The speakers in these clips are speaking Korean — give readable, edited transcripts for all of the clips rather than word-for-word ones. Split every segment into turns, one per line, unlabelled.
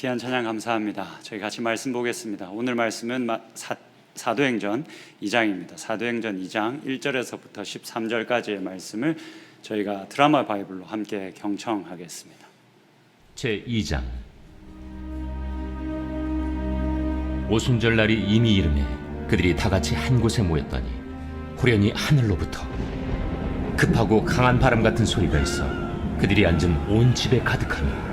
귀한 찬양 감사합니다. 저희 같이 말씀 보겠습니다. 오늘 말씀은 사도행전 2장입니다. 사도행전 2장 1절에서부터 13절까지의 말씀을 저희가 드라마 바이블로 함께 경청하겠습니다.
제2장. 오순절 날이 이미 이르매 그들이 다 같이 한 곳에 모였더니 후련히 하늘로부터 급하고 강한 바람 같은 소리가 있어 그들이 앉은 온 집에 가득하니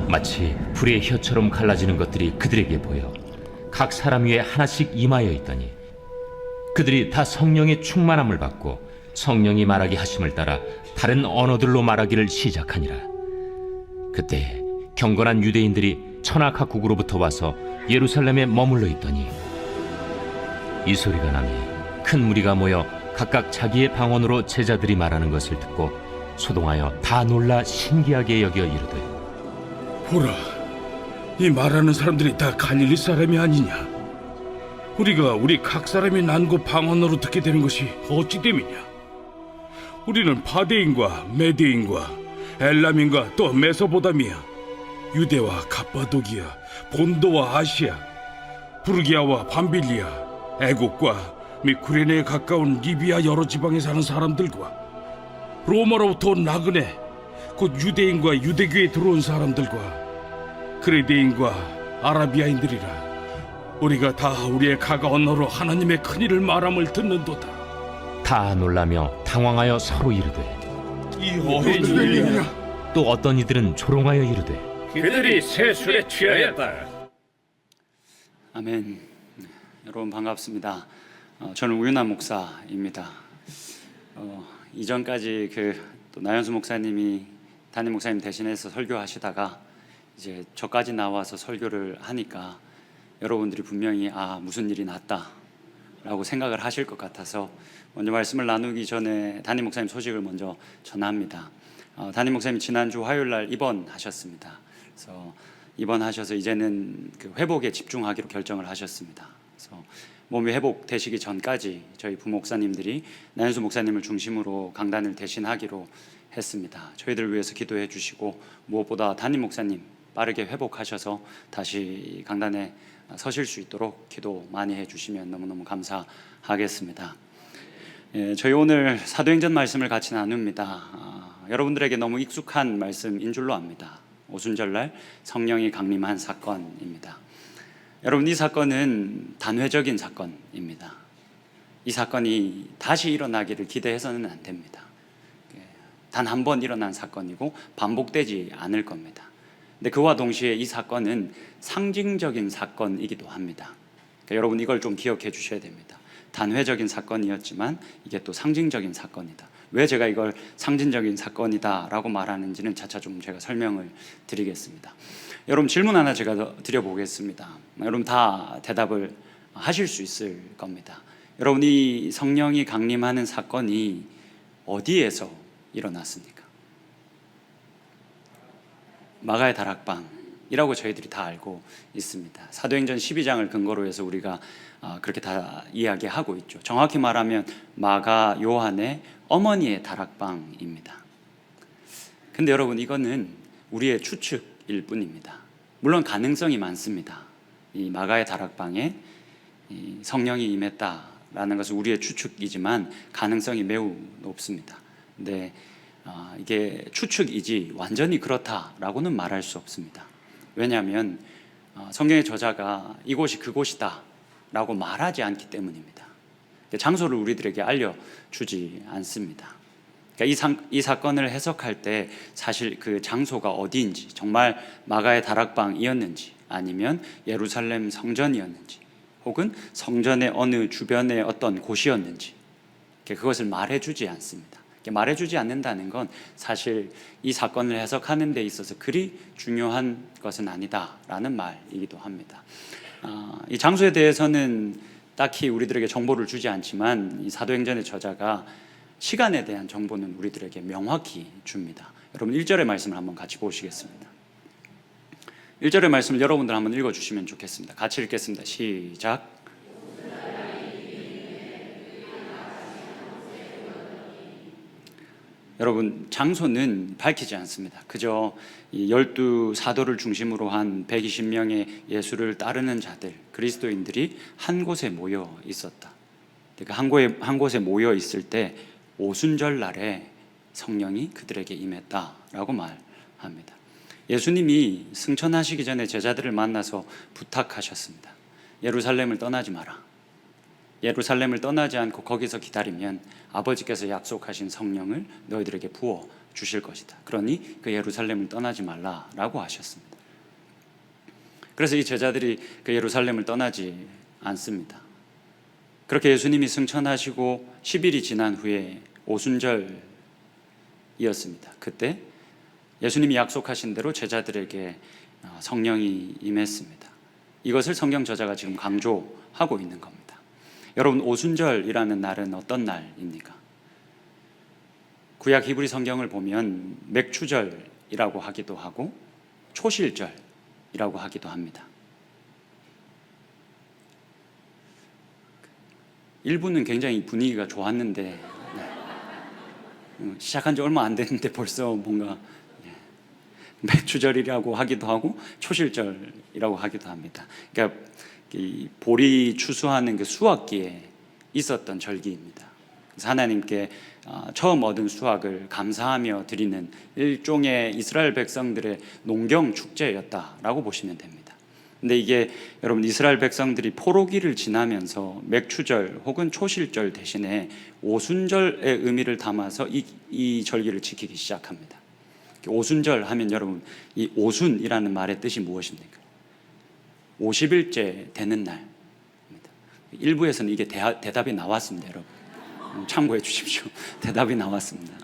마치 불의 혀처럼 갈라지는 것들이 그들에게 보여 각 사람 위에 하나씩 임하여 있더니 그들이 다 성령의 충만함을 받고 성령이 말하게 하심을 따라 다른 언어들로 말하기를 시작하니라. 그때 경건한 유대인들이 천하 각국으로부터 와서 예루살렘에 머물러 있더니 이 소리가 나니 큰 무리가 모여 각각 자기의 방언으로 제자들이 말하는 것을 듣고 소동하여 다 놀라 신기하게 여겨 이르되
보라, 이 말하는 사람들이 다 갈릴리 사람이 아니냐? 우리 각 사람이 난고 방언으로 듣게 되는 것이 어찌 됨이냐? 우리는 바데인과 메데인과 엘람인과 또 메소보다미아, 유대와 갑바도기아, 본도와 아시아, 부르기아와 밤빌리아, 애국과 및 구레네에 가까운 리비아 여러 지방에 사는 사람들과 로마로부터 온 나그네, 곧 유대인과 유대교에 들어온 사람들과 그레데인과 아라비아인들이라. 우리가 다 우리의 각 언어로 하나님의 큰일을 말함을 듣는도다.
다 놀라며 당황하여 서로 이르되
이 어떤 일이냐?
또 어떤 이들은 조롱하여 이르되
그들이 새 술에 취하였다.
아멘. 여러분 반갑습니다. 저는 우윤아 목사입니다. 이전까지 또 나연수 목사님이 담임 목사님 대신해서 설교하시다가 이제 저까지 나와서 설교를 하니까 여러분들이 분명히 무슨 일이 났다라고 생각을 하실 것 같아서 먼저 말씀을 나누기 전에 담임 목사님 소식을 먼저 전합니다. 담임 목사님이 지난주 화요일 날 입원하셨습니다. 그래서 입원하셔서 이제는 그 회복에 집중하기로 결정을 하셨습니다. 그래서 몸이 회복되시기 전까지 저희 부목사님들이 나연수 목사님을 중심으로 강단을 대신하기로 했습니다. 저희들 위해서 기도해 주시고 무엇보다 담임 목사님 빠르게 회복하셔서 다시 강단에 서실 수 있도록 기도 많이 해주시면 너무너무 감사하겠습니다. 저희 오늘 사도행전 말씀을 같이 나눕니다. 여러분들에게 너무 익숙한 말씀인 줄로 압니다. 오순절날 성령이 강림한 사건입니다. 여러분, 이 사건은 단회적인 사건입니다. 이 사건이 다시 일어나기를 기대해서는 안 됩니다. 단 한 번 일어난 사건이고 반복되지 않을 겁니다. 근데 그와 동시에 이 사건은 상징적인 사건이기도 합니다. 그러니까 여러분 이걸 좀 기억해 주셔야 됩니다. 단회적인 사건이었지만 이게 또 상징적인 사건이다. 왜 제가 이걸 상징적인 사건이다 라고 말하는지는 차차 좀 제가 설명을 드리겠습니다. 여러분 질문 하나 제가 드려보겠습니다. 여러분 다 대답을 하실 수 있을 겁니다. 여러분 이 성령이 강림하는 사건이 어디에서 일어났습니까? 마가의 다락방이라고 저희들이 다 알고 있습니다. 사도행전 12장을 근거로 해서 우리가 그렇게 다 이야기하고 있죠. 정확히 말하면 마가 요한의 어머니의 다락방입니다. 근데 여러분 이거는 우리의 추측일 뿐입니다. 물론 가능성이 많습니다. 이 마가의 다락방에 이 성령이 임했다라는 것은 우리의 추측이지만 가능성이 매우 높습니다. 근데 이게 추측이지 완전히 그렇다라고는 말할 수 없습니다. 왜냐하면 성경의 저자가 이곳이 그곳이다 라고 말하지 않기 때문입니다. 장소를 우리들에게 알려주지 않습니다. 그러니까 이 사건을 해석할 때 사실 그 장소가 어디인지, 정말 마가의 다락방이었는지 아니면 예루살렘 성전이었는지 혹은 성전의 어느 주변의 어떤 곳이었는지 그것을 말해주지 않습니다. 말해주지 않는다는 건 사실 이 사건을 해석하는 데 있어서 그리 중요한 것은 아니다라는 말이기도 합니다. 이 장소에 대해서는 딱히 우리들에게 정보를 주지 않지만 이 사도행전의 저자가 시간에 대한 정보는 우리들에게 명확히 줍니다. 여러분 1절의 말씀을 한번 같이 보시겠습니다. 1절의 말씀을 여러분들 한번 읽어주시면 좋겠습니다. 같이 읽겠습니다. 시작. 여러분 장소는 밝히지 않습니다. 그저 이 12사도를 중심으로 한 120명의 예수를 따르는 자들, 그리스도인들이 한 곳에 모여 있었다. 그러니까 한 곳에 모여 있을 때 오순절 날에 성령이 그들에게 임했다라고 말합니다. 예수님이 승천하시기 전에 제자들을 만나서 부탁하셨습니다. 예루살렘을 떠나지 마라. 예루살렘을 떠나지 않고 거기서 기다리면 아버지께서 약속하신 성령을 너희들에게 부어 주실 것이다. 그러니 그 예루살렘을 떠나지 말라라고 하셨습니다. 그래서 이 제자들이 그 예루살렘을 떠나지 않습니다. 그렇게 예수님이 승천하시고 10일이 지난 후에 오순절이었습니다. 그때 예수님이 약속하신 대로 제자들에게 성령이 임했습니다. 이것을 성경 저자가 지금 강조하고 있는 겁니다. 여러분, 오순절이라는 날은 어떤 날입니까? 구약 히브리 성경을 보면 맥추절이라고 하기도 하고 초실절이라고 하기도 합니다. 일부는 굉장히 분위기가 좋았는데 시작한 지 얼마 안 됐는데 벌써 뭔가 맥추절이라고 하기도 하고 초실절이라고 하기도 합니다. 그러니까 이 볼이 추수하는 그 수확기에 있었던 절기입니다. 그래서 하나님께 처음 얻은 수확을 감사하며 드리는 일종의 이스라엘 백성들의 농경 축제였다라고 보시면 됩니다. 근데 이게 여러분 이스라엘 백성들이 포로기를 지나면서 맥추절 혹은 초실절 대신에 오순절의 의미를 담아서 이 절기를 지키기 시작합니다. 오순절 하면 여러분 이 오순이라는 말의 뜻이 무엇입니까? 50일째 되는 날입니다. 일부에서는 이게 대답이 나왔습니다, 여러분. 참고해 주십시오. 대답이 나왔습니다.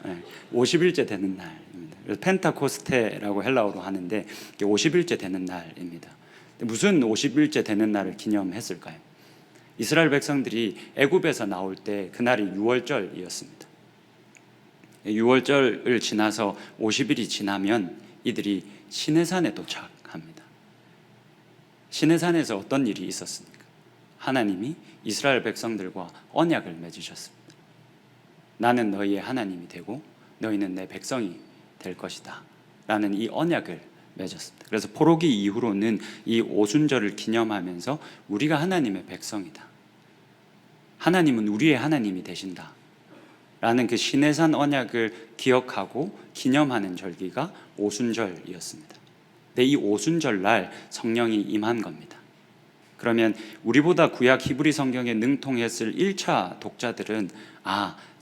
50일째 되는 날입니다. 그래서 펜타코스테라고 헬라어로 하는데 50일째 되는 날입니다. 무슨 50일째 되는 날을 기념했을까요? 이스라엘 백성들이 애굽에서 나올 때 그날이 6월절이었습니다. 6월절을 지나서 50일이 지나면 이들이 시내산에 도착합니다. 시내산에서 어떤 일이 있었습니까? 하나님이 이스라엘 백성들과 언약을 맺으셨습니다. 나는 너희의 하나님이 되고 너희는 내 백성이 될 것이다 라는 이 언약을 맺었습니다. 그래서 포로기 이후로는 이 오순절을 기념하면서 우리가 하나님의 백성이다, 하나님은 우리의 하나님이 되신다 라는 그 시내산 언약을 기억하고 기념하는 절기가 오순절이었습니다. 근데 이 오순절 날 성령이 임한 겁니다. 그러면 우리보다 구약 히브리 성경에 능통했을 1차 독자들은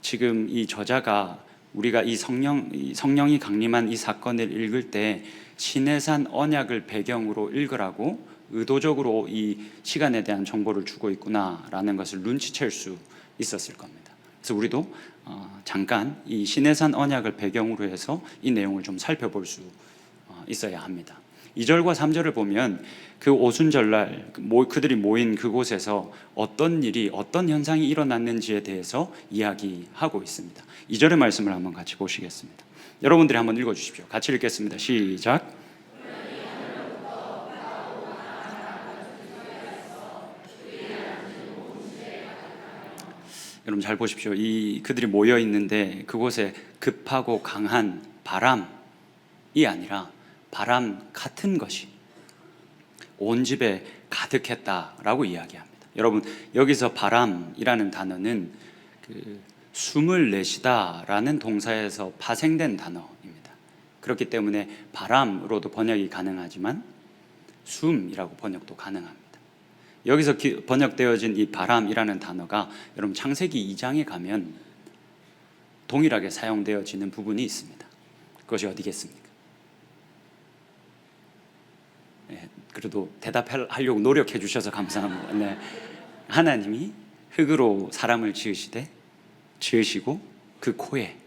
지금 이 저자가 우리가 이 성령이 강림한 이 사건을 읽을 때 시내산 언약을 배경으로 읽으라고 의도적으로 이 시간에 대한 정보를 주고 있구나라는 것을 눈치챌 수 있었을 겁니다. 그래서 우리도 잠깐 이 시내산 언약을 배경으로 해서 이 내용을 좀 살펴볼 수 있어야 합니다. 2절과 3절을 보면 그 오순절날 그들이 모인 그곳에서 어떤 일이, 어떤 현상이 일어났는지에 대해서 이야기하고 있습니다. 2절의 말씀을 한번 같이 보시겠습니다. 여러분들이 한번 읽어주십시오. 같이 읽겠습니다. 시작. 여러분 잘 보십시오. 그들이 모여 있는데 그곳에 급하고 강한 바람이 아니라 바람 같은 것이 온 집에 가득했다라고 이야기합니다. 여러분 여기서 바람이라는 단어는 숨을 내쉬다라는 동사에서 파생된 단어입니다. 그렇기 때문에 바람으로도 번역이 가능하지만 숨이라고 번역도 가능합니다. 여기서 번역되어진 이 바람이라는 단어가 여러분 창세기 2장에 가면 동일하게 사용되어지는 부분이 있습니다. 그것이 어디겠습니까? 그래도 대답하려고 노력해 주셔서 감사합니다. 하나님이 흙으로 사람을 지으시고 그 코에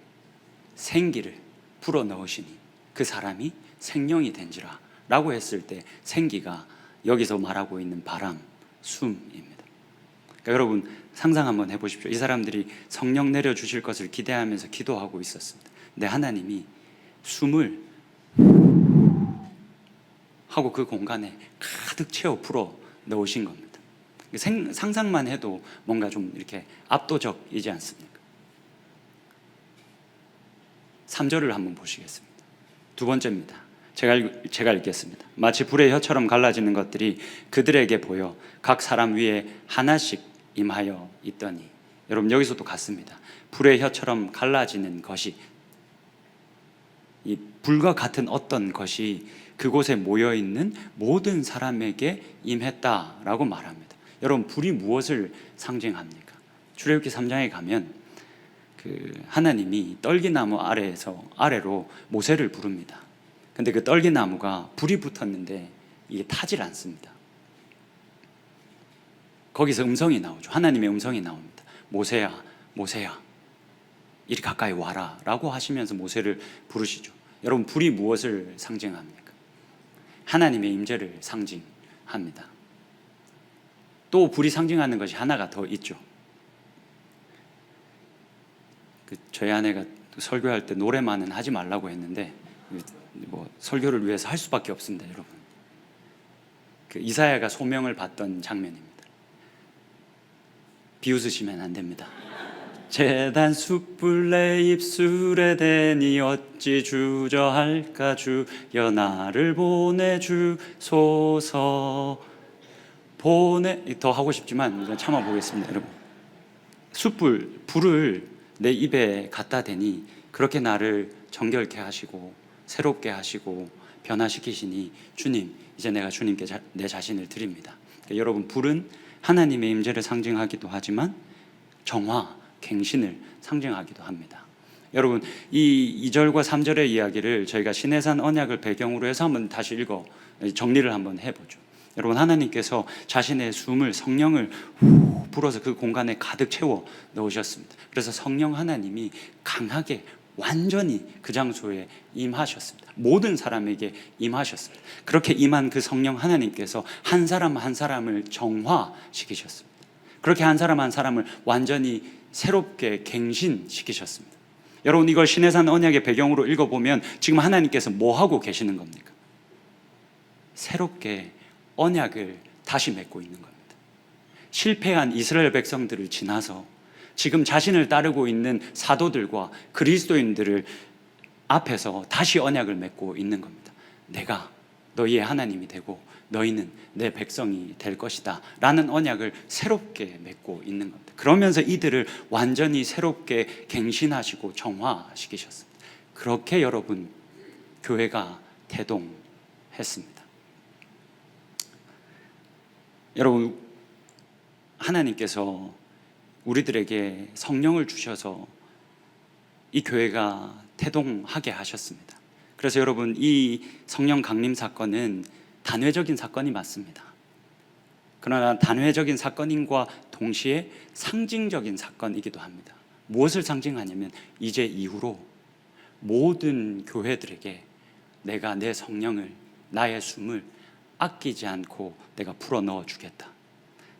생기를 불어 넣으시니 그 사람이 생명이 된지라 라고 했을 때 생기가 여기서 말하고 있는 바람, 숨입니다. 그러니까 여러분 상상 한번 해보십시오. 이 사람들이 성령 내려주실 것을 기대하면서 기도하고 있었습니다. 근데 하나님이 숨을 하고 그 공간에 가득 채워 풀어 넣으신 겁니다. 상상만 해도 뭔가 좀 이렇게 압도적이지 않습니까? 3절을 한번 보시겠습니다. 두 번째입니다. 제가 읽겠습니다. 마치 불의 혀처럼 갈라지는 것들이 그들에게 보여 각 사람 위에 하나씩 임하여 있더니. 여러분, 여기서도 같습니다. 불의 혀처럼 갈라지는 것이, 이 불과 같은 어떤 것이 그곳에 모여 있는 모든 사람에게 임했다라고 말합니다. 여러분, 불이 무엇을 상징합니까? 출애굽기 3장에 가면 하나님이 떨기나무 아래로 모세를 부릅니다. 근데 그 떨기나무가 불이 붙었는데 이게 타질 않습니다. 거기서 음성이 나오죠. 하나님의 음성이 나옵니다. 모세야, 모세야, 이리 가까이 와라 라고 하시면서 모세를 부르시죠. 여러분, 불이 무엇을 상징합니까? 하나님의 임재를 상징합니다. 또 불이 상징하는 것이 하나가 더 있죠. 저희 아내가 설교할 때 노래만은 하지 말라고 했는데 설교를 위해서 할 수밖에 없습니다. 여러분, 이사야가 소명을 받던 장면입니다. 비웃으시면 안 됩니다. 재단 숯불 내 입술에 대니 어찌 주저할까. 주여 나를 보내주소서. 더 하고 싶지만 참아보겠습니다. 여러분, 불을 내 입에 갖다 대니 그렇게 나를 정결케 하시고 새롭게 하시고 변화시키시니 주님, 이제 내가 주님께 내 자신을 드립니다. 그러니까 여러분, 불은 하나님의 임재를 상징하기도 하지만 정화, 갱신을 상징하기도 합니다. 여러분, 이 2절과 3절의 이야기를 저희가 시내산 언약을 배경으로 해서 한번 다시 정리를 한번 해보죠. 여러분, 하나님께서 자신의 숨을, 성령을 불어서 그 공간에 가득 채워 넣으셨습니다. 그래서 성령 하나님이 강하게 완전히 그 장소에 임하셨습니다. 모든 사람에게 임하셨습니다. 그렇게 임한 그 성령 하나님께서 한 사람 한 사람을 정화시키셨습니다. 그렇게 한 사람 한 사람을 완전히 새롭게 갱신시키셨습니다. 여러분, 이걸 시내산 언약의 배경으로 읽어보면 지금 하나님께서 뭐 하고 계시는 겁니까? 새롭게 언약을 다시 맺고 있는 겁니다. 실패한 이스라엘 백성들을 지나서 지금 자신을 따르고 있는 사도들과 그리스도인들을 앞에서 다시 언약을 맺고 있는 겁니다. 내가 너희의 하나님이 되고 너희는 내 백성이 될 것이다 라는 언약을 새롭게 맺고 있는 겁니다. 그러면서 이들을 완전히 새롭게 갱신하시고 정화시키셨습니다. 그렇게 여러분, 교회가 태동했습니다. 여러분, 하나님께서 우리들에게 성령을 주셔서 이 교회가 태동하게 하셨습니다. 그래서 여러분, 이 성령 강림 사건은 단회적인 사건이 맞습니다. 그러나 단회적인 사건인과 동시에 상징적인 사건이기도 합니다. 무엇을 상징하냐면 이제 이후로 모든 교회들에게 내가 내 성령을, 나의 숨을 아끼지 않고 내가 불어넣어 주겠다.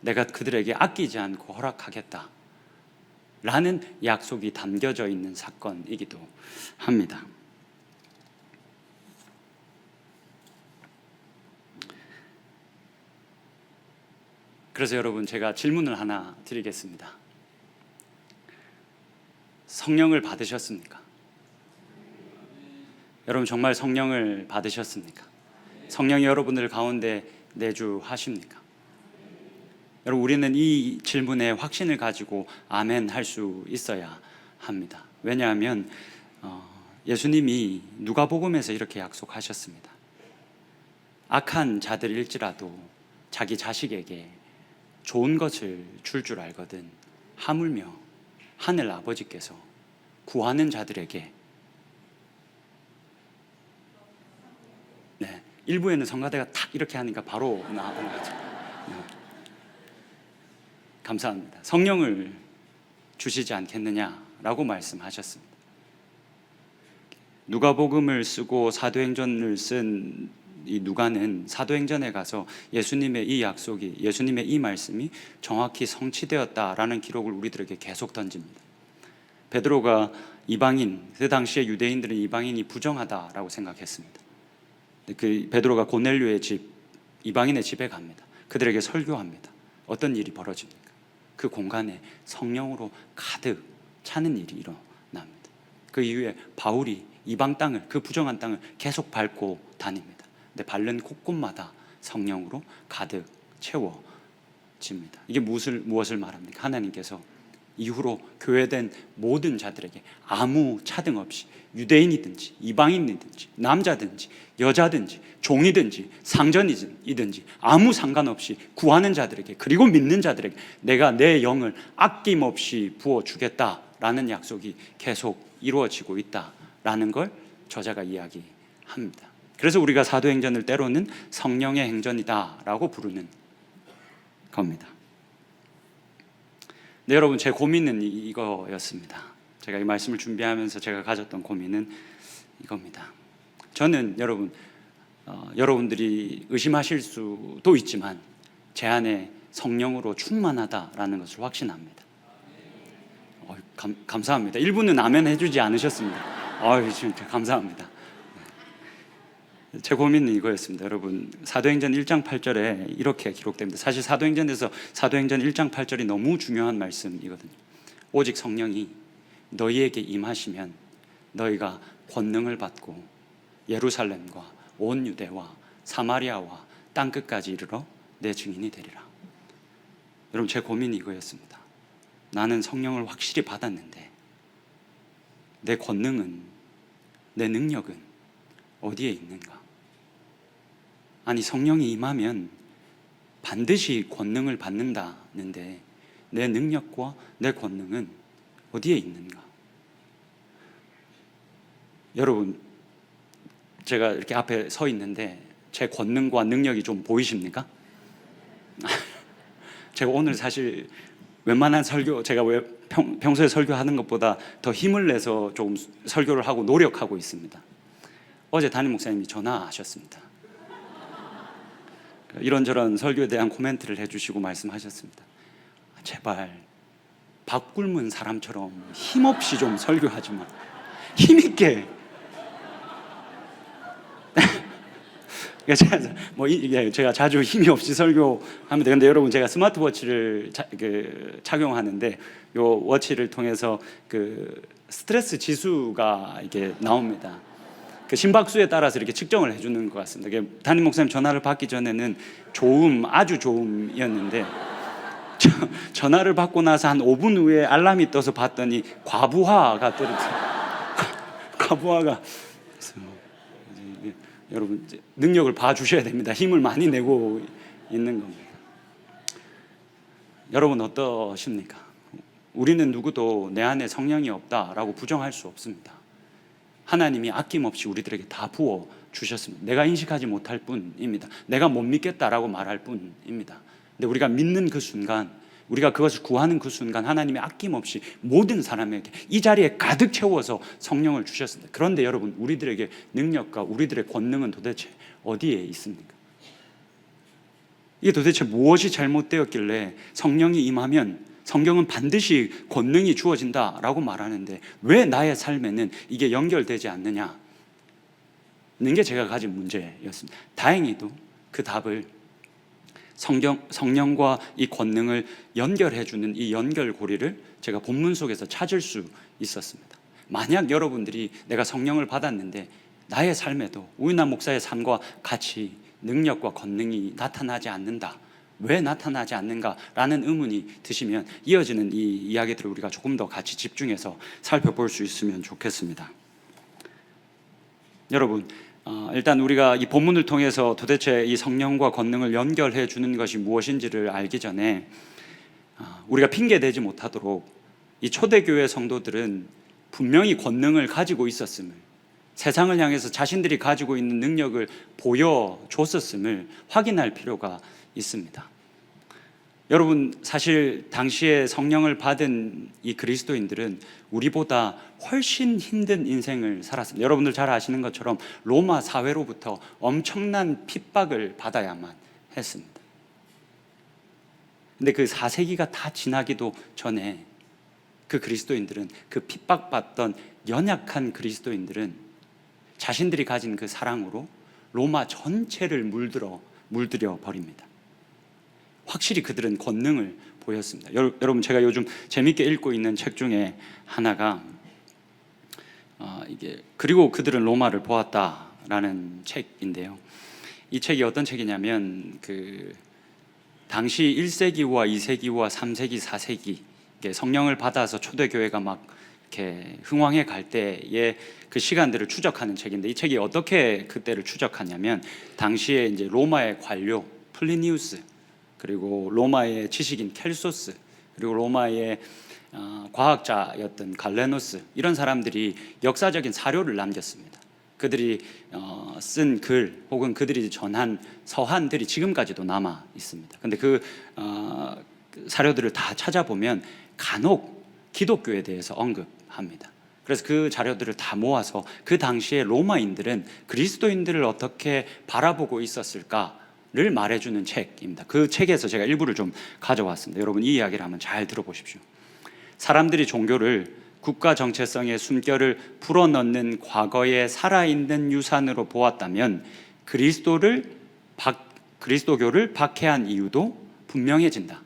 내가 그들에게 아끼지 않고 허락하겠다 라는 약속이 담겨져 있는 사건이기도 합니다. 그래서 여러분, 제가 질문을 하나 드리겠습니다. 성령을 받으셨습니까? 여러분, 정말 성령을 받으셨습니까? 성령이 여러분들 가운데 내주하십니까? 여러분, 우리는 이 질문에 확신을 가지고 아멘 할 수 있어야 합니다. 왜냐하면 예수님이 누가복음에서 이렇게 약속하셨습니다. 악한 자들일지라도 자기 자식에게 좋은 것을 줄 알거든 하물며 하늘 아버지께서 구하는 자들에게, 일부에는 성가대가 탁 이렇게 하니까 바로 나오죠. 감사합니다. 성령을 주시지 않겠느냐라고 말씀하셨습니다. 누가복음을 쓰고 사도행전을 쓴 이 누가는 사도행전에 가서 예수님의 이 약속이, 예수님의 이 말씀이 정확히 성취되었다라는 기록을 우리들에게 계속 던집니다. 베드로가 이방인, 그 당시에 유대인들은 이방인이 부정하다라고 생각했습니다. 그 베드로가 고넬료의 집, 이방인의 집에 갑니다. 그들에게 설교합니다. 어떤 일이 벌어집니까? 그 공간에 성령으로 가득 차는 일이 일어납니다. 그 이후에 바울이 이방 땅을, 그 부정한 땅을 계속 밟고 다닙니다. 근데 밟는 곳곳마다 성령으로 가득 채워집니다. 이게 무엇을 말합니까? 하나님께서 이후로 교회된 모든 자들에게 아무 차등 없이 유대인이든지 이방인이든지 남자든지 여자든지 종이든지 상전이든지 아무 상관없이 구하는 자들에게, 그리고 믿는 자들에게 내가 내 영을 아낌없이 부어주겠다라는 약속이 계속 이루어지고 있다라는 걸 저자가 이야기합니다. 그래서 우리가 사도행전을 때로는 성령의 행전이다라고 부르는 겁니다. 네, 여러분, 제 고민은 이거였습니다. 제가 이 말씀을 준비하면서 제가 가졌던 고민은 이겁니다. 저는 여러분들이 의심하실 수도 있지만 제 안에 성령으로 충만하다라는 것을 확신합니다. 감사합니다. 일부는 아멘 해주지 않으셨습니다. 진짜 감사합니다. 제 고민은 이거였습니다. 여러분, 사도행전 1장 8절에 이렇게 기록됩니다. 사실 사도행전에서 사도행전 1장 8절이 너무 중요한 말씀이거든요. 오직 성령이 너희에게 임하시면 너희가 권능을 받고 예루살렘과 온 유대와 사마리아와 땅끝까지 이르러 내 증인이 되리라. 여러분, 제 고민이 이거였습니다. 나는 성령을 확실히 받았는데 내 권능은, 내 능력은 어디에 있는가? 아니, 성령이 임하면 반드시 권능을 받는다는데 내 능력과 내 권능은 어디에 있는가? 여러분, 제가 이렇게 앞에 서 있는데 제 권능과 능력이 좀 보이십니까? 제가 오늘 사실 웬만한 설교, 제가 왜 평소에 설교하는 것보다 더 힘을 내서 조금 설교를 하고 노력하고 있습니다. 어제 담임 목사님이 전화하셨습니다. 이런저런 설교에 대한 코멘트를 해주시고 말씀하셨습니다. 제발 밥 굶은 사람처럼 힘없이 좀 설교하지 마. 힘있게. 제가 자주 힘이 없이 설교합니다. 근데 여러분, 제가 스마트워치를 착용하는데 요 워치를 통해서 그 스트레스 지수가 이게 나옵니다. 그 심박수에 따라서 이렇게 측정을 해주는 것 같습니다. 담임 목사님 전화를 받기 전에는 아주 좋음이었는데 전화를 받고 나서 한 5분 후에 알람이 떠서 봤더니 과부하가 떨어졌어요. 과부하가. 여러분, 능력을 봐주셔야 됩니다. 힘을 많이 내고 있는 겁니다. 여러분, 어떠십니까? 우리는 누구도 내 안에 성령이 없다라고 부정할 수 없습니다. 하나님이 아낌없이 우리들에게 다 부어 주셨습니다. 내가 인식하지 못할 뿐입니다. 내가 못 믿겠다라고 말할 뿐입니다. 근데 우리가 믿는 그 순간, 우리가 그것을 구하는 그 순간 하나님이 아낌없이 모든 사람에게 이 자리에 가득 채워서 성령을 주셨습니다. 그런데 여러분, 우리들에게 능력과 우리들의 권능은 도대체 어디에 있습니까? 이게 도대체 무엇이 잘못되었길래 성령이 임하면 성경은 반드시 권능이 주어진다라고 말하는데 왜 나의 삶에는 이게 연결되지 않느냐는 게 제가 가진 문제였습니다. 다행히도 그 답을 성령과 이 권능을 연결해주는 이 연결고리를 제가 본문 속에서 찾을 수 있었습니다. 만약 여러분들이 내가 성령을 받았는데 나의 삶에도 우윤아 목사의 삶과 같이 능력과 권능이 나타나지 않는다, 왜 나타나지 않는가라는 의문이 드시면 이어지는 이 이야기들을 우리가 조금 더 같이 집중해서 살펴볼 수 있으면 좋겠습니다. 여러분, 일단 우리가 이 본문을 통해서 도대체 이 성령과 권능을 연결해 주는 것이 무엇인지를 알기 전에 우리가 핑계대지 못하도록 이 초대교회 성도들은 분명히 권능을 가지고 있었음을, 세상을 향해서 자신들이 가지고 있는 능력을 보여줬었음을 확인할 필요가 있습니다. 여러분, 사실 당시에 성령을 받은 이 그리스도인들은 우리보다 훨씬 힘든 인생을 살았습니다. 여러분들 잘 아시는 것처럼 로마 사회로부터 엄청난 핍박을 받아야만 했습니다. 근데 그 4세기가 다 지나기도 전에 그 그리스도인들은, 그 핍박받던 연약한 그리스도인들은 자신들이 가진 그 사랑으로 로마 전체를 물들여 버립니다. 확실히 그들은 권능을 보였습니다. 여러분, 제가 요즘 재밌게 읽고 있는 책 중에 하나가 그리고 그들은 로마를 보았다라는 책인데요. 이 책이 어떤 책이냐면 당시 1세기와 2세기와 3세기, 4세기 성령을 받아서 초대교회가 막 이렇게 흥왕해 갈 때의 그 시간들을 추적하는 책인데, 이 책이 어떻게 그때를 추적하냐면 당시에 이제 로마의 관료 플리니우스, 그리고 로마의 지식인 켈소스, 그리고 로마의 과학자였던 갈레노스, 이런 사람들이 역사적인 사료를 남겼습니다. 그들이 쓴 글 혹은 그들이 전한 서한들이 지금까지도 남아 있습니다. 근데 그 사료들을 다 찾아보면 간혹 기독교에 대해서 언급합니다. 그래서 그 자료들을 다 모아서 그 당시에 로마인들은 그리스도인들을 어떻게 바라보고 있었을까를 말해주는 책입니다. 그 책에서 제가 일부를 좀 가져왔습니다. 여러분 이 이야기를 한번 잘 들어보십시오. 사람들이 종교를 국가 정체성의 숨결을 불어넣는 과거의 살아있는 유산으로 보았다면 그리스도교를 박해한 이유도 분명해진다.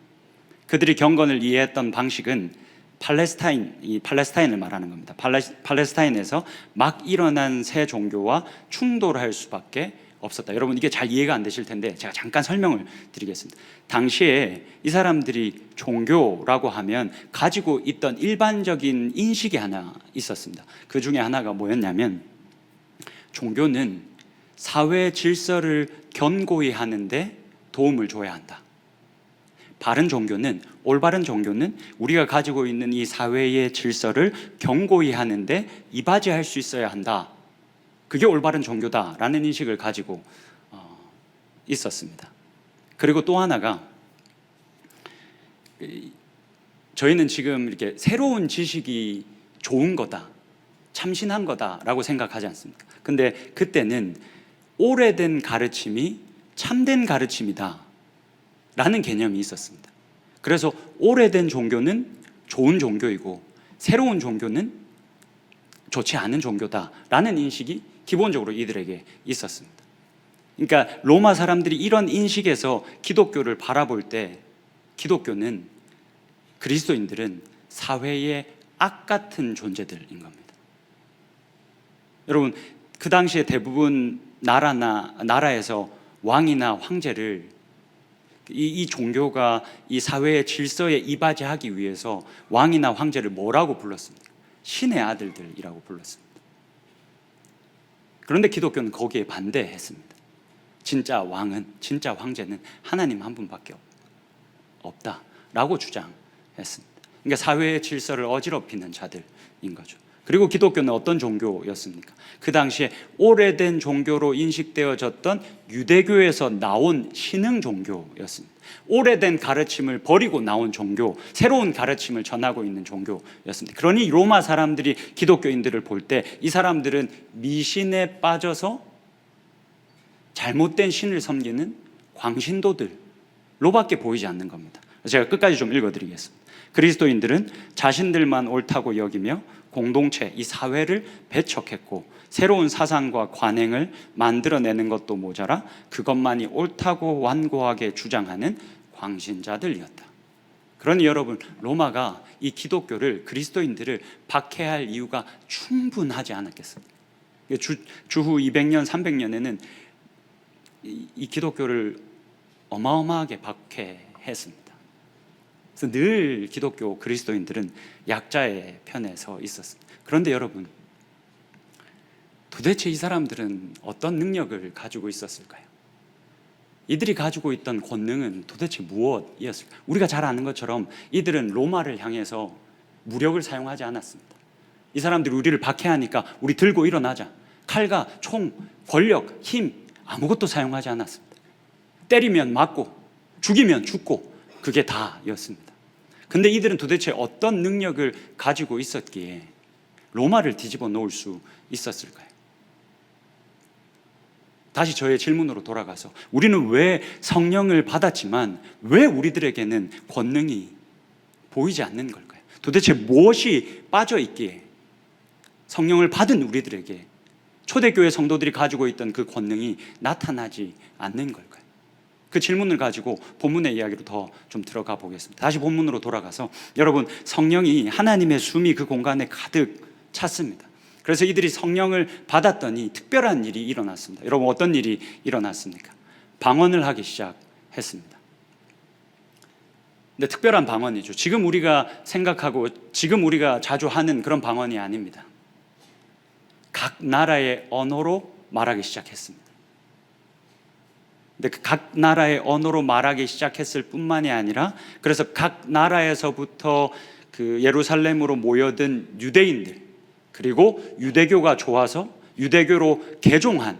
그들이 경건을 이해했던 방식은 팔레스타인을 말하는 겁니다. 팔레스타인에서 막 일어난 새 종교와 충돌할 수밖에 없었다. 여러분 이게 잘 이해가 안 되실 텐데 제가 잠깐 설명을 드리겠습니다. 당시에 이 사람들이 종교라고 하면 가지고 있던 일반적인 인식이 하나 있었습니다. 그 중에 하나가 뭐였냐면, 종교는 사회 질서를 견고히 하는데 도움을 줘야 한다. 올바른 종교는 우리가 가지고 있는 이 사회의 질서를 견고히 하는데 이바지할 수 있어야 한다. 그게 올바른 종교다라는 인식을 가지고 있었습니다. 그리고 또 하나가, 저희는 지금 이렇게 새로운 지식이 좋은 거다, 참신한 거다라고 생각하지 않습니까? 근데 그때는 오래된 가르침이 참된 가르침이다 라는 개념이 있었습니다. 그래서 오래된 종교는 좋은 종교이고 새로운 종교는 좋지 않은 종교다라는 인식이 기본적으로 이들에게 있었습니다. 그러니까 로마 사람들이 이런 인식에서 기독교를 바라볼 때 그리스도인들은 사회의 악 같은 존재들인 겁니다. 여러분 그 당시에 대부분 나라에서 왕이나 황제를 이 종교가 이 사회의 질서에 이바지하기 위해서 왕이나 황제를 뭐라고 불렀습니까? 신의 아들들이라고 불렀습니다. 그런데 기독교는 거기에 반대했습니다. 진짜 황제는 하나님 한 분밖에 없다라고 주장했습니다. 그러니까 사회의 질서를 어지럽히는 자들인 거죠. 그리고 기독교는 어떤 종교였습니까? 그 당시에 오래된 종교로 인식되어졌던 유대교에서 나온 신흥 종교였습니다. 오래된 가르침을 버리고 나온 종교, 새로운 가르침을 전하고 있는 종교였습니다. 그러니 로마 사람들이 기독교인들을 볼 때 이 사람들은 미신에 빠져서 잘못된 신을 섬기는 광신도들로밖에 보이지 않는 겁니다. 제가 끝까지 좀 읽어드리겠습니다. 그리스도인들은 자신들만 옳다고 여기며 공동체, 이 사회를 배척했고 새로운 사상과 관행을 만들어내는 것도 모자라 그것만이 옳다고 완고하게 주장하는 광신자들이었다. 그러니 여러분, 로마가 이 기독교를, 그리스도인들을 박해할 이유가 충분하지 않았겠습니까? 주후 200년, 300년에는 이 기독교를 어마어마하게 박해했습니다. 그래서 늘 기독교 그리스도인들은 약자의 편에 서 있었습니다. 그런데 여러분, 도대체 이 사람들은 어떤 능력을 가지고 있었을까요? 이들이 가지고 있던 권능은 도대체 무엇이었을까요? 우리가 잘 아는 것처럼 이들은 로마를 향해서 무력을 사용하지 않았습니다. 이 사람들이 우리를 박해하니까 우리 들고 일어나자. 칼과 총, 권력, 힘 아무것도 사용하지 않았습니다. 때리면 맞고 죽이면 죽고 그게 다였습니다. 근데 이들은 도대체 어떤 능력을 가지고 있었기에 로마를 뒤집어 놓을 수 있었을까요? 다시 저의 질문으로 돌아가서 우리는 왜 성령을 받았지만 왜 우리들에게는 권능이 보이지 않는 걸까요? 도대체 무엇이 빠져 있기에 성령을 받은 우리들에게 초대교회 성도들이 가지고 있던 그 권능이 나타나지 않는 걸까요? 그 질문을 가지고 본문의 이야기로 더 좀 들어가 보겠습니다. 다시 본문으로 돌아가서 여러분, 성령이, 하나님의 숨이 그 공간에 가득 찼습니다. 그래서 이들이 성령을 받았더니 특별한 일이 일어났습니다. 여러분, 어떤 일이 일어났습니까? 방언을 하기 시작했습니다. 근데 특별한 방언이죠. 지금 우리가 생각하고 지금 우리가 자주 하는 그런 방언이 아닙니다. 각 나라의 언어로 말하기 시작했습니다. 근데 각 나라의 언어로 말하기 시작했을 뿐만이 아니라, 그래서 각 나라에서부터 그 예루살렘으로 모여든 유대인들, 그리고 유대교가 좋아서 유대교로 개종한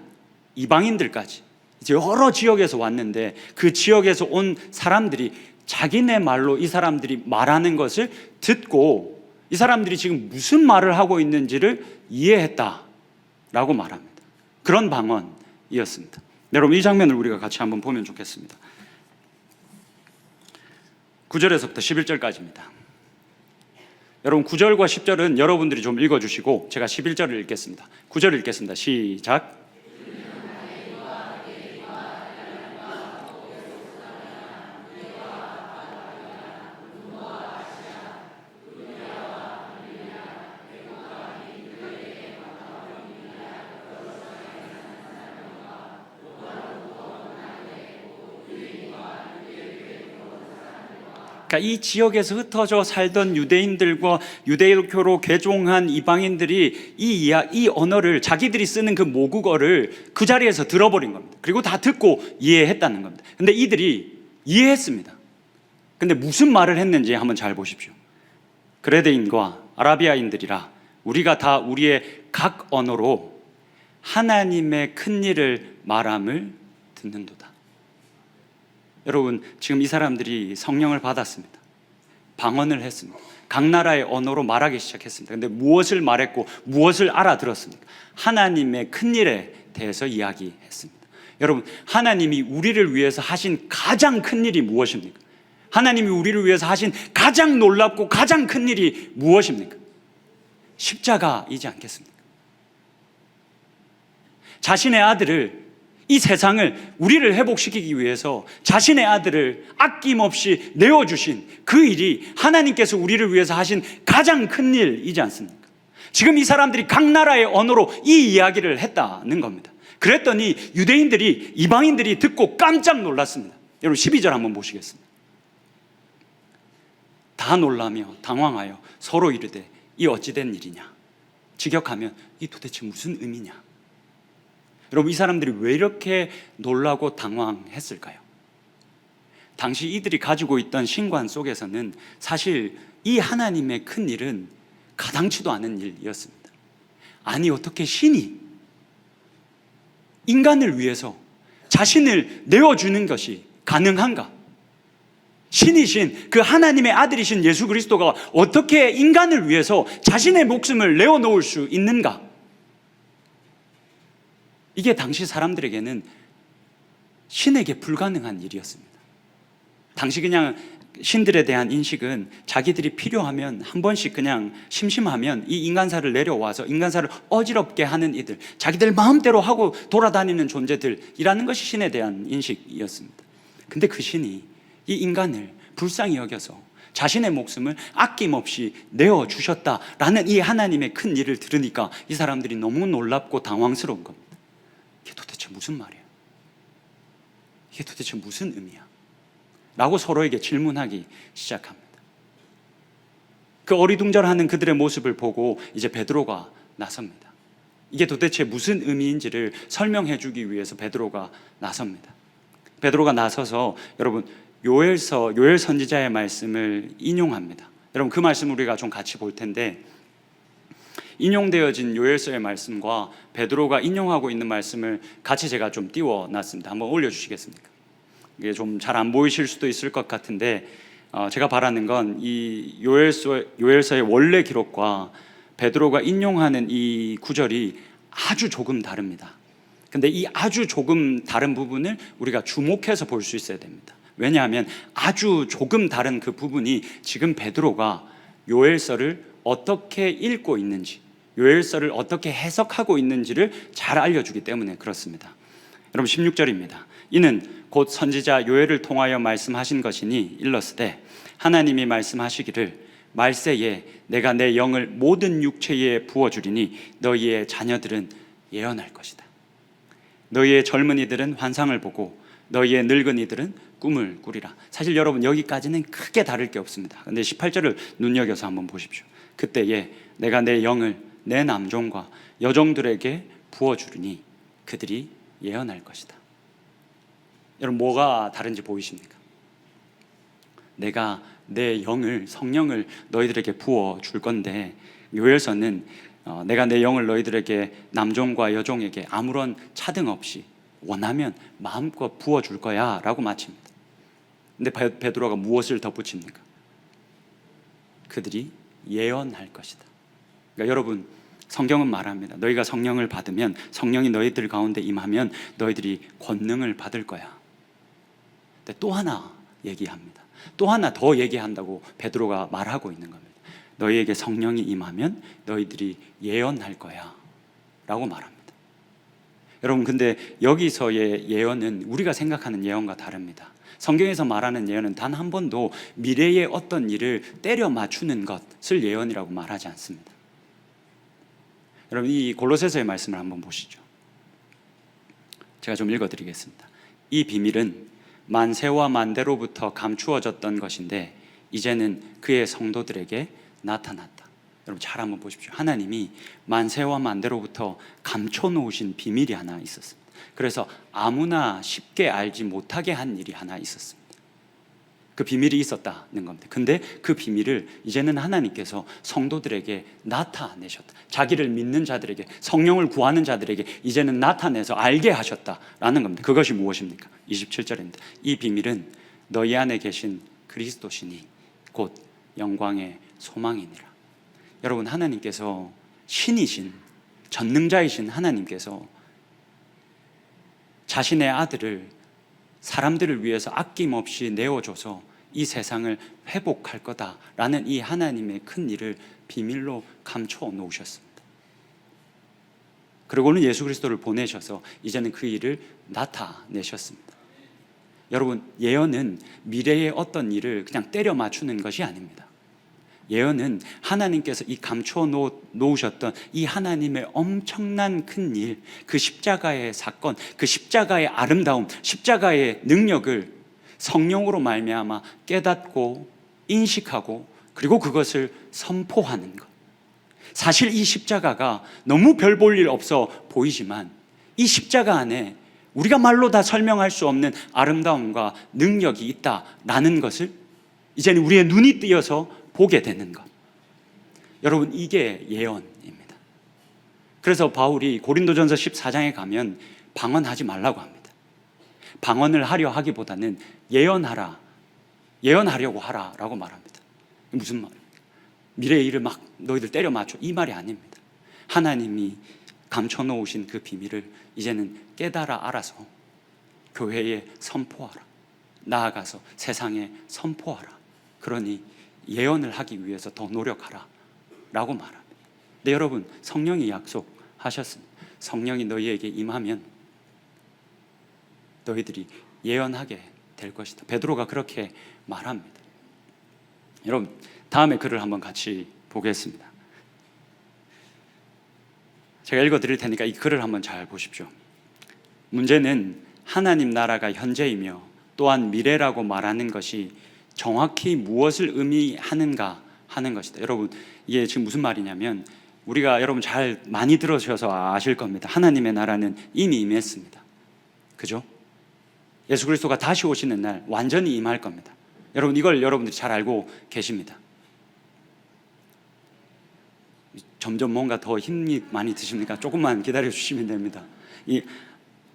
이방인들까지 이제 여러 지역에서 왔는데, 그 지역에서 온 사람들이 자기네 말로 이 사람들이 말하는 것을 듣고 이 사람들이 지금 무슨 말을 하고 있는지를 이해했다라고 말합니다. 그런 방언이었습니다. 여러분, 이 장면을 우리가 같이 한번 보면 좋겠습니다. 9절에서부터 11절까지입니다. 여러분, 9절과 10절은 여러분들이 좀 읽어주시고 제가 11절을 읽겠습니다. 9절 읽겠습니다. 시작. 이 지역에서 흩어져 살던 유대인들과 유대교로 개종한 이방인들이 이 언어를, 자기들이 쓰는 그 모국어를 그 자리에서 들어버린 겁니다. 그리고 다 듣고 이해했다는 겁니다. 근데 이들이 이해했습니다. 근데 무슨 말을 했는지 한번 잘 보십시오. 그레데인과 아라비아인들이라 우리가 다 우리의 각 언어로 하나님의 큰 일을 말함을 듣는도다. 여러분, 지금 이 사람들이 성령을 받았습니다. 방언을 했습니다. 각 나라의 언어로 말하기 시작했습니다. 그런데 무엇을 말했고 무엇을 알아들었습니까? 하나님의 큰 일에 대해서 이야기했습니다. 여러분, 하나님이 우리를 위해서 하신 가장 큰 일이 무엇입니까? 하나님이 우리를 위해서 하신 가장 놀랍고 가장 큰 일이 무엇입니까? 십자가이지 않겠습니까? 자신의 아들을, 이 세상을, 우리를 회복시키기 위해서 자신의 아들을 아낌없이 내어주신 그 일이 하나님께서 우리를 위해서 하신 가장 큰 일이지 않습니까? 지금 이 사람들이 각 나라의 언어로 이 이야기를 했다는 겁니다. 그랬더니 유대인들이, 이방인들이 듣고 깜짝 놀랐습니다. 여러분, 12절 한번 보시겠습니다. 다 놀라며 당황하여 서로 이르되 이 어찌된 일이냐? 직역하면 이 도대체 무슨 의미냐? 여러분, 이 사람들이 왜 이렇게 놀라고 당황했을까요? 당시 이들이 가지고 있던 신관 속에서는 사실 이 하나님의 큰 일은 가당치도 않은 일이었습니다. 아니, 어떻게 신이 인간을 위해서 자신을 내어주는 것이 가능한가? 신이신 그 하나님의 아들이신 예수 그리스도가 어떻게 인간을 위해서 자신의 목숨을 내어놓을 수 있는가? 이게 당시 사람들에게는 신에게 불가능한 일이었습니다. 당시 그냥 신들에 대한 인식은 자기들이 필요하면 한 번씩 그냥 심심하면 이 인간사를 내려와서 인간사를 어지럽게 하는 이들, 자기들 마음대로 하고 돌아다니는 존재들이라는 것이 신에 대한 인식이었습니다. 근데 그 신이 이 인간을 불쌍히 여겨서 자신의 목숨을 아낌없이 내어주셨다라는 이 하나님의 큰 일을 들으니까 이 사람들이 너무 놀랍고 당황스러운 겁니다. 이게 도대체 무슨 말이야? 이게 도대체 무슨 의미야? 라고 서로에게 질문하기 시작합니다. 그 어리둥절하는 그들의 모습을 보고 이제 베드로가 나섭니다. 이게 도대체 무슨 의미인지를 설명해 주기 위해서 베드로가 나섭니다. 베드로가 나서서 여러분 요엘 선지자의 말씀을 인용합니다. 여러분, 그 말씀을 우리가 좀 같이 볼 텐데, 인용되어진 요엘서의 말씀과 베드로가 인용하고 있는 말씀을 같이 제가 좀 띄워놨습니다. 한번 올려주시겠습니까? 이게 좀 잘 안 보이실 수도 있을 것 같은데, 제가 바라는 건 이 요엘서의 원래 기록과 베드로가 인용하는 이 구절이 아주 조금 다릅니다. 근데 이 아주 조금 다른 부분을 우리가 주목해서 볼 수 있어야 됩니다. 왜냐하면 아주 조금 다른 그 부분이 지금 베드로가 요엘서를 어떻게 읽고 있는지, 요엘서를 어떻게 해석하고 있는지를 잘 알려주기 때문에 그렇습니다. 여러분, 16절입니다. 이는 곧 선지자 요엘을 통하여 말씀하신 것이니 일렀으되 하나님이 말씀하시기를 말세에 내가 내 영을 모든 육체에 부어주리니 너희의 자녀들은 예언할 것이다. 너희의 젊은이들은 환상을 보고 너희의 늙은이들은 꿈을 꾸리라. 사실 여러분 여기까지는 크게 다를 게 없습니다. 근데 18절을 눈여겨서 한번 보십시오. 그때에 내가 내 영을 내 남종과 여종들에게 부어주리니 그들이 예언할 것이다. 여러분 뭐가 다른지 보이십니까? 내가 내 영을, 성령을 너희들에게 부어 줄 건데 요엘서는 내가 내 영을 너희들에게 남종과 여종에게 아무런 차등 없이 원하면 마음껏 부어 줄 거야 라고 마칩니다. 근데 베드로가 무엇을 덧붙입니까? 그들이 예언할 것이다. 그러니까 여러분 성경은 말합니다. 너희가 성령을 받으면, 성령이 너희들 가운데 임하면 너희들이 권능을 받을 거야. 근데 또 하나 얘기합니다. 또 하나 더 얘기한다고 베드로가 말하고 있는 겁니다. 너희에게 성령이 임하면 너희들이 예언할 거야 라고 말합니다. 여러분 근데 여기서의 예언은 우리가 생각하는 예언과 다릅니다. 성경에서 말하는 예언은 단 한 번도 미래의 어떤 일을 때려 맞추는 것을 예언이라고 말하지 않습니다. 여러분 이 골로새서의 말씀을 한번 보시죠. 제가 좀 읽어드리겠습니다. 이 비밀은 만세와 만대로부터 감추어졌던 것인데 이제는 그의 성도들에게 나타났다. 여러분 잘 한번 보십시오. 하나님이 만세와 만대로부터 감춰놓으신 비밀이 하나 있었습니다. 그래서 아무나 쉽게 알지 못하게 한 일이 하나 있었습니다. 그 비밀이 있었다는 겁니다. 근데 그 비밀을 이제는 하나님께서 성도들에게 나타내셨다. 자기를 믿는 자들에게, 성령을 구하는 자들에게 이제는 나타내서 알게 하셨다라는 겁니다. 그것이 무엇입니까? 27절입니다. 이 비밀은 너희 안에 계신 그리스도시니 곧 영광의 소망이니라. 여러분 하나님께서 신이신, 전능자이신 하나님께서 자신의 아들을 사람들을 위해서 아낌없이 내어줘서 이 세상을 회복할 거다라는 이 하나님의 큰 일을 비밀로 감춰 놓으셨습니다. 그리고는 예수 그리스도를 보내셔서 이제는 그 일을 나타내셨습니다. 여러분 예언은 미래의 어떤 일을 그냥 때려 맞추는 것이 아닙니다. 예언은 하나님께서 이 감춰 놓으셨던 이 하나님의 엄청난 큰 일, 그 십자가의 사건, 그 십자가의 아름다움, 십자가의 능력을 성령으로 말미암아 깨닫고 인식하고 그리고 그것을 선포하는 것. 사실 이 십자가가 너무 별 볼 일 없어 보이지만 이 십자가 안에 우리가 말로 다 설명할 수 없는 아름다움과 능력이 있다라는 것을 이제는 우리의 눈이 띄어서 보게 되는 것. 여러분 이게 예언입니다. 그래서 바울이 고린도전서 14장에 가면 방언하지 말라고 합니다. 방언을 하려 하기보다는 예언하려고 하라라고 말합니다. 무슨 말입니까? 미래의 일을 막 너희들 때려 맞춰 이 말이 아닙니다. 하나님이 감춰놓으신 그 비밀을 이제는 깨달아 알아서 교회에 선포하라. 나아가서 세상에 선포하라. 그러니 예언을 하기 위해서 더 노력하라 라고 말합니다. 근데 여러분 성령이 약속하셨습니다. 성령이 너희에게 임하면 너희들이 예언하게 될 것이다. 베드로가 그렇게 말합니다. 여러분 다음에 글을 한번 같이 보겠습니다. 제가 읽어드릴 테니까 이 글을 한번 잘 보십시오. 문제는 하나님 나라가 현재이며 또한 미래라고 말하는 것이 정확히 무엇을 의미하는가 하는 것이다. 여러분 이게 지금 무슨 말이냐면 우리가 여러분 잘 많이 들으셔서 아실 겁니다. 하나님의 나라는 이미 임했습니다. 그죠? 예수 그리스도가 다시 오시는 날 완전히 임할 겁니다. 여러분 이걸 여러분들이 잘 알고 계십니다. 점점 뭔가 더 힘이 많이 드십니까? 조금만 기다려 주시면 됩니다. 이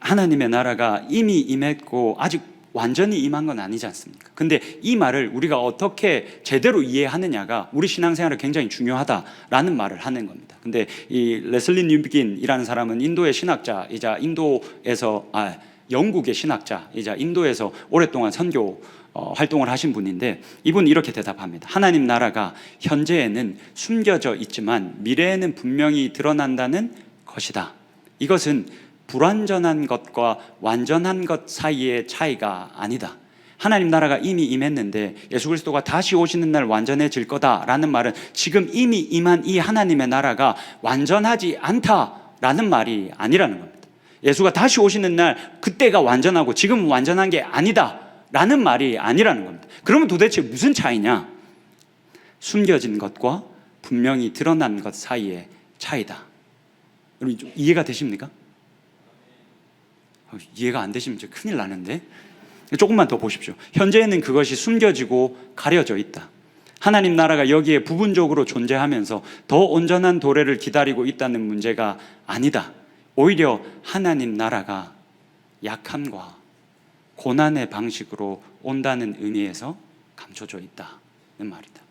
하나님의 나라가 이미 임했고 아직 완전히 임한 건 아니지 않습니까? 근데 이 말을 우리가 어떻게 제대로 이해하느냐가 우리 신앙생활에 굉장히 중요하다라는 말을 하는 겁니다. 근데 이 레슬리 뉴비긴이라는 사람은 인도의 신학자이자 영국의 신학자이자 인도에서 오랫동안 선교 활동을 하신 분인데 이분이 이렇게 대답합니다. 하나님 나라가 현재에는 숨겨져 있지만 미래에는 분명히 드러난다는 것이다. 이것은 불완전한 것과 완전한 것 사이의 차이가 아니다. 하나님 나라가 이미 임했는데 예수 그리스도가 다시 오시는 날 완전해질 거다라는 말은 지금 이미 임한 이 하나님의 나라가 완전하지 않다라는 말이 아니라는 겁니다. 예수가 다시 오시는 날 그때가 완전하고 지금은 완전한 게 아니다라는 말이 아니라는 겁니다. 그러면 도대체 무슨 차이냐? 숨겨진 것과 분명히 드러난 것 사이의 차이다. 여러분 좀 이해가 되십니까? 이해가 안 되시면 진짜 큰일 나는데. 조금만 더 보십시오. 현재에는 그것이 숨겨지고 가려져 있다. 하나님 나라가 여기에 부분적으로 존재하면서 더 온전한 도래를 기다리고 있다는 문제가 아니다. 오히려 하나님 나라가 약함과 고난의 방식으로 온다는 의미에서 감춰져 있다는 말이다.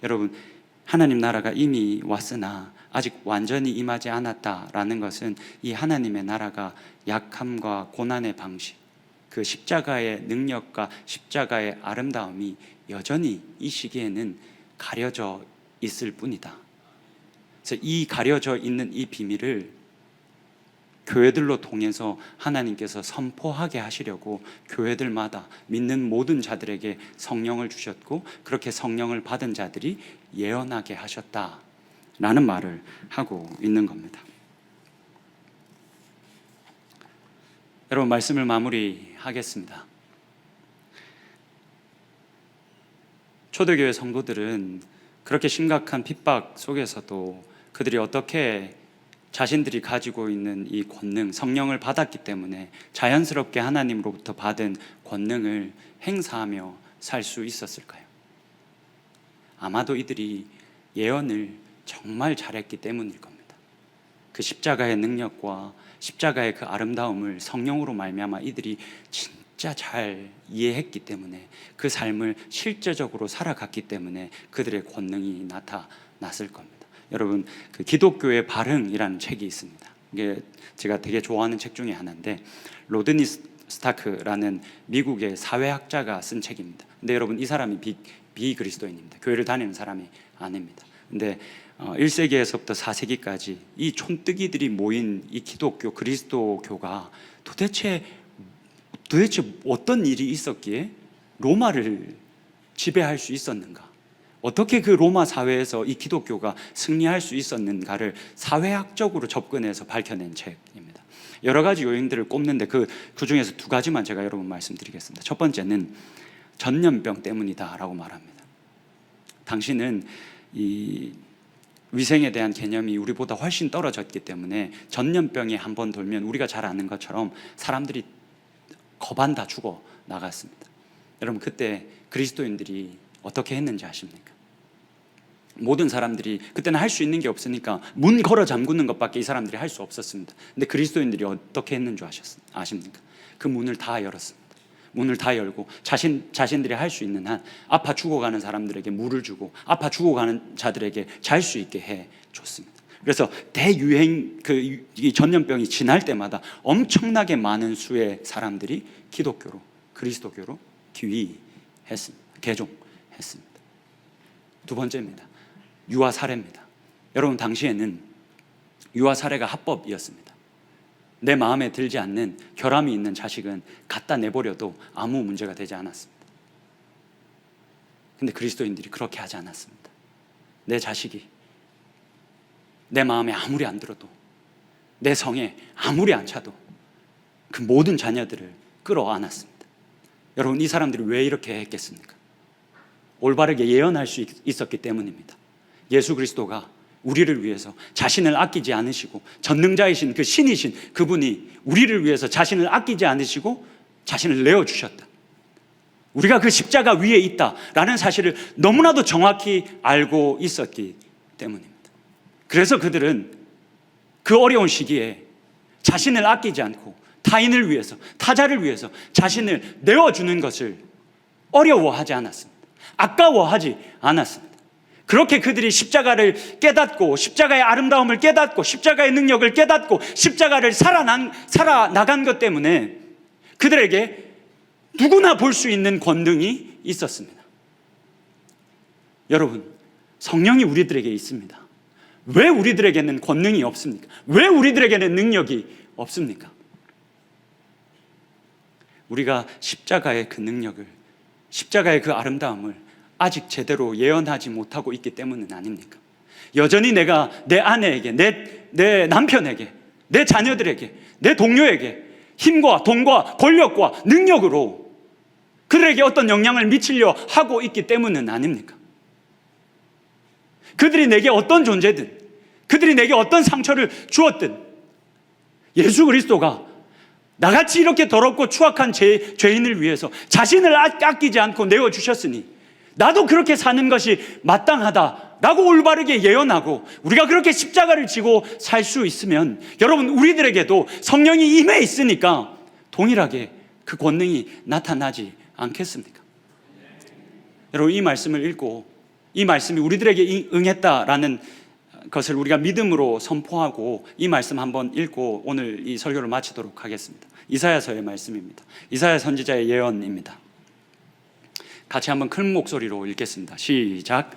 여러분, 하나님 나라가 이미 왔으나 아직 완전히 임하지 않았다라는 것은 이 하나님의 나라가 약함과 고난의 방식, 그 십자가의 능력과 십자가의 아름다움이 여전히 이 시기에는 가려져 있을 뿐이다. 그래서 이 가려져 있는 이 비밀을 교회들로 통해서 하나님께서 선포하게 하시려고 교회들마다 믿는 모든 자들에게 성령을 주셨고 그렇게 성령을 받은 자들이 예언하게 하셨다라는 말을 하고 있는 겁니다. 여러분, 말씀을 마무리하겠습니다. 초대교회 성도들은 그렇게 심각한 핍박 속에서도 그들이 어떻게 자신들이 가지고 있는 이 권능, 성령을 받았기 때문에 자연스럽게 하나님으로부터 받은 권능을 행사하며 살 수 있었을까요? 아마도 이들이 예언을 정말 잘했기 때문일 겁니다. 그 십자가의 능력과 십자가의 그 아름다움을 성령으로 말미암아 이들이 진짜 잘 이해했기 때문에 그 삶을 실제적으로 살아갔기 때문에 그들의 권능이 나타났을 겁니다. 여러분, 그 기독교의 발흥이라는 책이 있습니다. 이게 제가 되게 좋아하는 책 중에 하나인데 로드니 스타크라는 미국의 사회학자가 쓴 책입니다. 근데 여러분, 이 사람이 비그리스도인입니다. 교회를 다니는 사람이 아닙니다. 근데 1세기에서부터 4세기까지 이 촌뜨기들이 모인 이 기독교, 그리스도교가 도대체 어떤 일이 있었기에 로마를 지배할 수 있었는가? 어떻게 그 로마 사회에서 이 기독교가 승리할 수 있었는가를 사회학적으로 접근해서 밝혀낸 책입니다. 여러 가지 요인들을 꼽는데 그 중에서 두 가지만 제가 여러분 말씀드리겠습니다. 첫 번째는 전염병 때문이다라고 말합니다. 당신은 이 위생에 대한 개념이 우리보다 훨씬 떨어졌기 때문에 전염병이 한번 돌면 우리가 잘 아는 것처럼 사람들이 거반 다 죽어 나갔습니다. 여러분, 그때 그리스도인들이 어떻게 했는지 아십니까? 모든 사람들이 그때는 할 수 있는 게 없으니까 문 걸어 잠그는 것밖에 이 사람들이 할 수 없었습니다. 근데 그리스도인들이 어떻게 했는 줄 아십니까? 그 문을 다 열었습니다. 문을 다 열고 자신들이 할 수 있는 한 아파 죽어가는 사람들에게 물을 주고 아파 죽어가는 자들에게 잘 수 있게 해 줬습니다. 그래서 대유행 이 전염병이 지날 때마다 엄청나게 많은 수의 사람들이 기독교로, 그리스도교로 귀의했습니다. 개종했습니다. 두 번째입니다. 유아 살해입니다. 여러분, 당시에는 유아 살해가 합법이었습니다. 내 마음에 들지 않는 결함이 있는 자식은 갖다 내버려도 아무 문제가 되지 않았습니다. 근데 그리스도인들이 그렇게 하지 않았습니다. 내 자식이 내 마음에 아무리 안 들어도, 내 성에 아무리 안 차도 그 모든 자녀들을 끌어안았습니다. 여러분, 이 사람들이 왜 이렇게 했겠습니까? 올바르게 예언할 수 있었기 때문입니다. 예수 그리스도가 우리를 위해서 자신을 아끼지 않으시고, 전능자이신 그 신이신 그분이 우리를 위해서 자신을 아끼지 않으시고 자신을 내어주셨다. 우리가 그 십자가 위에 있다라는 사실을 너무나도 정확히 알고 있었기 때문입니다. 그래서 그들은 그 어려운 시기에 자신을 아끼지 않고 타인을 위해서, 타자를 위해서 자신을 내어주는 것을 어려워하지 않았습니다. 아까워하지 않았습니다. 그렇게 그들이 십자가를 깨닫고, 십자가의 아름다움을 깨닫고, 십자가의 능력을 깨닫고, 십자가를 살아나간 것 때문에 그들에게 누구나 볼 수 있는 권능이 있었습니다. 여러분, 성령이 우리들에게 있습니다. 왜 우리들에게는 권능이 없습니까? 왜 우리들에게는 능력이 없습니까? 우리가 십자가의 그 능력을, 십자가의 그 아름다움을 아직 제대로 예언하지 못하고 있기 때문은 아닙니까? 여전히 내가 내 아내에게, 내 남편에게, 내 자녀들에게, 내 동료에게 힘과 돈과 권력과 능력으로 그들에게 어떤 영향을 미치려 하고 있기 때문은 아닙니까? 그들이 내게 어떤 존재든, 그들이 내게 어떤 상처를 주었든, 예수 그리스도가 나같이 이렇게 더럽고 추악한 죄인을 위해서 자신을 아끼지 않고 내어주셨으니 나도 그렇게 사는 것이 마땅하다라고 올바르게 예언하고 우리가 그렇게 십자가를 지고 살 수 있으면, 여러분, 우리들에게도 성령이 임해 있으니까 동일하게 그 권능이 나타나지 않겠습니까? 여러분, 이 말씀을 읽고 이 말씀이 우리들에게 응했다라는 것을 우리가 믿음으로 선포하고 이 말씀 한번 읽고 오늘 이 설교를 마치도록 하겠습니다. 이사야서의 말씀입니다. 이사야 선지자의 예언입니다. 같이 한번 큰 목소리로 읽겠습니다. 시작.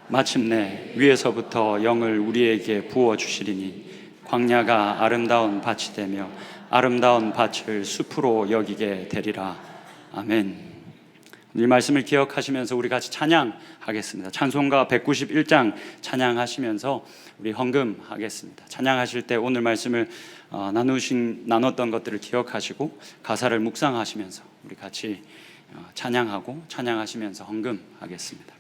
마침내 위에서부터 영을 우리에게 부어주시리니 광야가 아름다운 밭이 되며 아름다운 밭을 숲으로 여기게 되리라. 아멘. 이 말씀을 기억하시면서 우리 같이 찬양하겠습니다. 찬송가 191장 찬양하시면서 우리 헌금하겠습니다. 찬양하실 때 오늘 말씀을 나눴던 것들을 기억하시고 가사를 묵상하시면서 우리 같이 찬양하고 찬양하시면서 헌금하겠습니다.